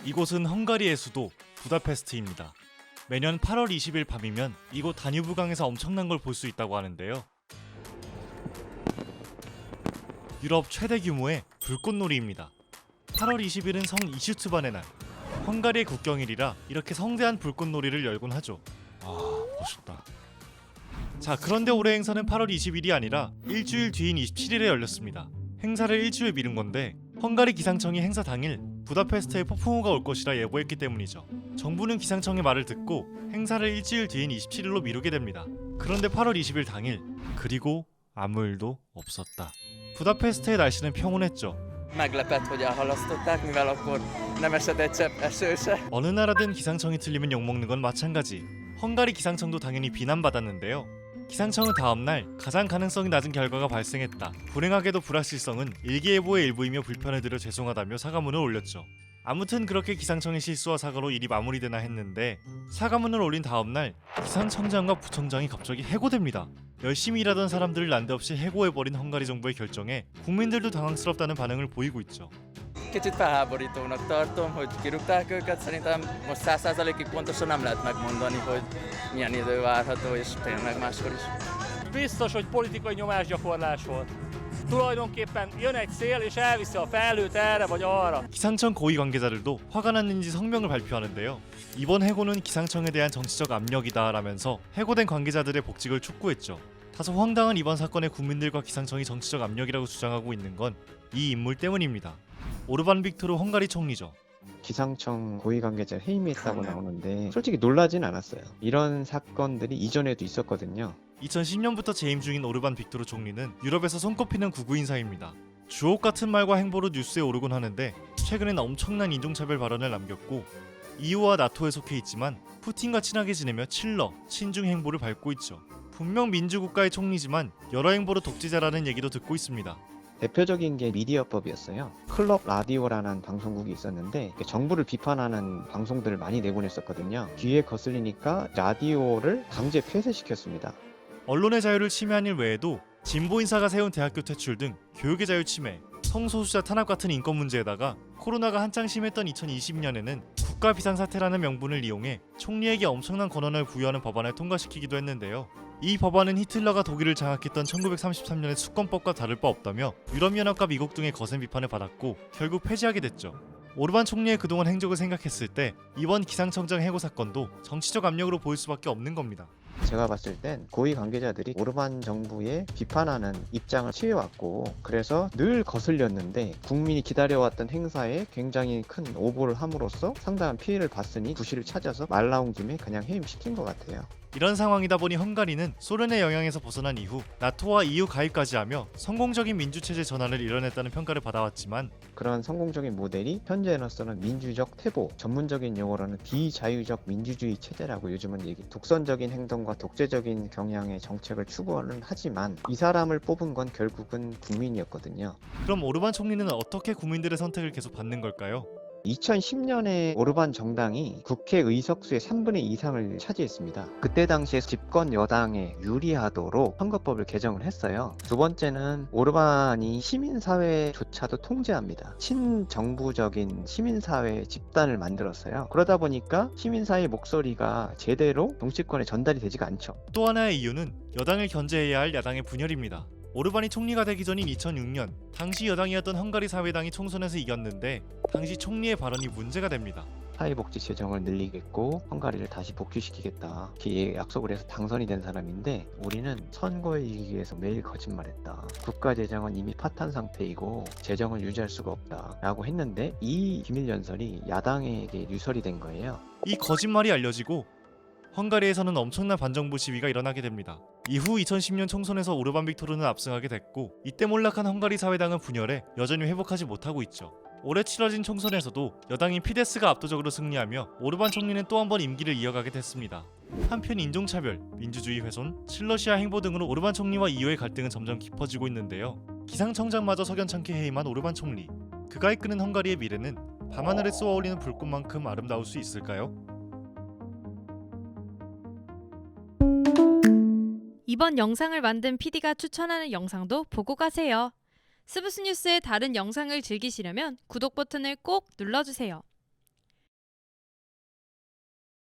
이곳은 헝가리의 수도 부다페스트입니다. 매년 8월 20일 밤이면 이곳 다뉴브강에서 엄청난 걸 볼 수 있다고 하는데요. 유럽 최대 규모의 불꽃놀이입니다. 8월 20일은 성 이슈트반의 날. 헝가리의 국경일이라 이렇게 성대한 불꽃놀이를 열곤 하죠. 멋있다. 자, 그런데 올해 행사는 8월 20일이 아니라 일주일 뒤인 27일에 열렸습니다. 행사를 일주일 미룬 건데 헝가리 기상청이 행사 당일 부다페스트에 폭풍우가 올 것이라 예보했기 때문이죠. 정부는 기상청의 말을 듣고 행사를 일주일 뒤인 27일로 미루게 됩니다. 그런데 8월 20일 당일, 그리고 아무 일도 없었다. 부다페스트의 날씨는 평온했죠. Meglepett, hogy elhalasztották, mivel akkor nem esett egy csepp eső se. 어느 나라든 기상청이 틀리면 욕먹는 건 마찬가지. 헝가리 기상청도 당연히 비난받았는데요. 기상청은 다음날 가장 가능성이 낮은 결과가 발생했다. 불행하게도 불확실성은 일기예보의 일부이며 불편을 드려 죄송하다며 사과문을 올렸죠. 아무튼 그렇게 기상청의 실수와 사과로 일이 마무리되나 했는데 사과문을 올린 다음날 기상청장과 부청장이 갑자기 해고됩니다. 열심히 일하던 사람들을 난데없이 해고해버린 헝가리 정부의 결정에 국민들도 당황스럽다는 반응을 보이고 있죠. Kicsit felháborítónak tartom, hogy kirúgták őket. Szerintem most 100%-ig pontosan nem lehet megmondani, hogy milyen idő várható, és tényleg máskor is. Biztos, hogy politikai nyomásgyakorlás volt. Tulajdonképpen jön egy szél és elviszi a felhőt erre vagy arra. 기상청 고위 관계자들도 화가 났는지 성명을 발표하는데요. 이번 해고는 기상청에 대한 정치적 압력이다라면서 해고된 관계자들의 복직을 촉구했죠. 다소 황당한 이번 사건에 국민들과 기상청이 정치적 압력이라고 주장하고 있는 건 이 인물 때문입니다. 오르반 빅토르 헝가리 총리죠. 기상청 고위 관계자 해임했다고 나오는데 솔직히 놀라진 않았어요. 이런 사건들이 이전에도 있었거든요. 2010년부터 재임 중인 오르반 빅토르 총리는 유럽에서 손꼽히는 극우 인사입니다. 주옥 같은 말과 행보로 뉴스에 오르곤 하는데 최근엔 엄청난 인종차별 발언을 남겼고 EU와 나토에 속해 있지만 푸틴과 친하게 지내며 칠러, 친중 행보를 밟고 있죠. 분명 민주국가의 총리지만 여러 행보로 독재자라는 얘기도 듣고 있습니다. 대표적인 게 미디어법이었어요. 클럽 라디오라는 방송국이 있었는데 정부를 비판하는 방송들을 많이 내보냈었거든요. 귀에 거슬리니까 라디오를 강제 폐쇄시켰습니다. 언론의 자유를 침해한 일 외에도 진보 인사가 세운 대학교 퇴출 등 교육의 자유 침해, 성소수자 탄압 같은 인권 문제에다가 코로나가 한창 심했던 2020년에는 국가 비상사태라는 명분을 이용해 총리에게 엄청난 권한을 부여하는 법안을 통과시키기도 했는데요. 이 법안은 히틀러가 독일을 장악했던 1933년의 수권법과 다를 바 없다며 유럽연합과 미국 등의 거센 비판을 받았고 결국 폐지하게 됐죠. 오르반 총리의 그동안 행적을 생각했을 때 이번 기상청장 해고 사건도 정치적 압력으로 보일 수밖에 없는 겁니다. 제가 봤을 땐 고위 관계자들이 오르반 정부에 비판하는 입장을 취해왔고 그래서 늘 거슬렸는데 국민이 기다려왔던 행사에 굉장히 큰 오보를 함으로써 상당한 피해를 봤으니 구실을 찾아서 말 나온 김에 그냥 해임시킨 것 같아요. 이런 상황이다 보니 헝가리는 소련의 영향에서 벗어난 이후 나토와 EU 가입까지 하며 성공적인 민주체제 전환을 이뤄냈다는 평가를 받아왔지만 그런 성공적인 모델이 현재로서는 민주적 태보, 전문적인 용어로는 비자유적 민주주의 체제라고 요즘은 독선적인 행동과 독재적인 경향의 정책을 추구는 하지만 이 사람을 뽑은 건 결국은 국민이었거든요. 그럼 오르반 총리는 어떻게 국민들의 선택을 계속 받는 걸까요? 2010년에 오르반 정당이 국회 의석수의 3분의 2 이상을 차지했습니다. 그때 당시에 집권 여당에 유리하도록 선거법을 개정을 했어요. 두 번째는 오르반이 시민사회조차도 통제합니다. 친정부적인 시민사회 집단을 만들었어요. 그러다 보니까 시민사회 목소리가 제대로 정치권에 전달이 되지가 않죠. 또 하나의 이유는 여당을 견제해야 할 야당의 분열입니다. 오르반이 총리가 되기 전인 2006년 당시 여당이었던 헝가리 사회당이 총선에서 이겼는데 당시 총리의 발언이 문제가 됩니다. 사회복지 재정을 늘리겠고 헝가리를 다시 복귀시키겠다 이렇게 약속을 해서 당선이 된 사람인데 우리는 선거에 이기기 위해서 매일 거짓말했다. 국가 재정은 이미 파탄 상태이고 재정을 유지할 수가 없다 라고 했는데 이 비밀연설이 야당에게 유설이 된 거예요. 이 거짓말이 알려지고 헝가리에서는 엄청난 반정부 시위가 일어나게 됩니다. 이후 2010년 총선에서 오르반 빅토르는 압승하게 됐고 이때 몰락한 헝가리 사회당은 분열해 여전히 회복하지 못하고 있죠. 올해 치러진 총선에서도 여당인 피데스가 압도적으로 승리하며 오르반 총리는 또 한 번 임기를 이어가게 됐습니다. 한편 인종차별, 민주주의 훼손, 칠러시아 행보 등으로 오르반 총리와 EU의 갈등은 점점 깊어지고 있는데요. 기상청장마저 석연찮게 해임한 오르반 총리. 그가 이끄는 헝가리의 미래는 밤하늘에 쏘아올리는 불꽃만큼 아름다울 수 있을까요? 이번 영상을 만든 PD가 추천하는 영상도 보고 가세요. 스브스 뉴스의 다른 영상을 즐기시려면 구독 버튼을 꼭 눌러주세요.